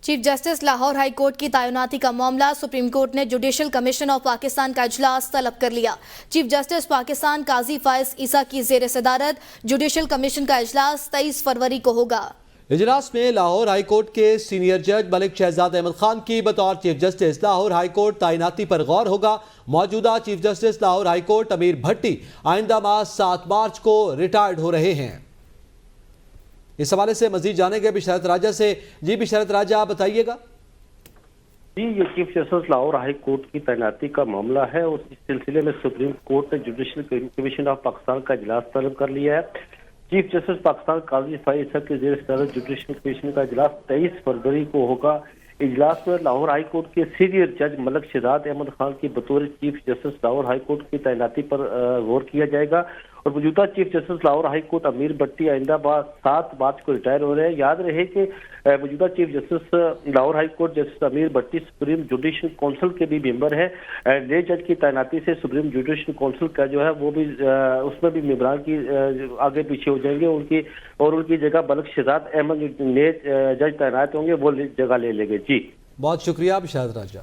Chief justice Lahore high court की तैनाती का मामला सुप्रीम कोर्ट ने जुडिशल कमीशन ऑफ पाकिस्तान का इजलास तलब कर लिया। चीफ जस्टिस पाकिस्तान काजी फायज ईसा की जेर सदारत जुडिशल कमीशन का इजलास 23 फरवरी को होगा। इजलास में लाहौर हाई कोर्ट के सीनियर जज मलिक शहजाद अहमद खान की बतौर chief justice Lahore high court तैनाती पर गौर होगा। मौजूदा chief justice Lahore high court अमीर भट्टी आइंदा माह 7 मार्च को रिटायर्ड हो रहे हैं। इस हवाले से मजीद जानेंगे बिशरत राजा से। जी बिशरत राजा, आप बताइएगा। जी, ये chief justice Lahore high court की तैनाती का मामला है और इस सिलसिले में सुप्रीम कोर्ट ने जुडिशल कमीशन ऑफ पाकिस्तान का इजलास तलब कर लिया है। चीफ जस्टिस पाकिस्तान काजी फायज ईसा की जेर सदारत जुडिशल कमीशन का इजलास 23 फरवरी को होगा। इजलास में लाहौर हाई कोर्ट के सीनियर जज मलिक शहजाद अहमद खान की बतौर chief justice Lahore high court की तैनाती पर गौर किया जाएगा और मौजूदा chief justice Lahore high court अमीर भट्टी आइंदा 7 मार्च को रिटायर हो रहे हैं। याद रहे कि मौजूदा chief justice Lahore high court justice अमीर भट्टी सुप्रीम जुडिशल काउंसिल के भी मेंबर है। नए जज की तैनाती से सुप्रीम जुडिशल काउंसिल का जो है वो भी उसमें भी मेंबरान की आगे पीछे हो जाएंगे। उनकी जगह मलिक शहजाद अहमद नए जज तैनात होंगे वो जगह ले लेंगे। जी बहुत शुक्रिया बिशरत राजा।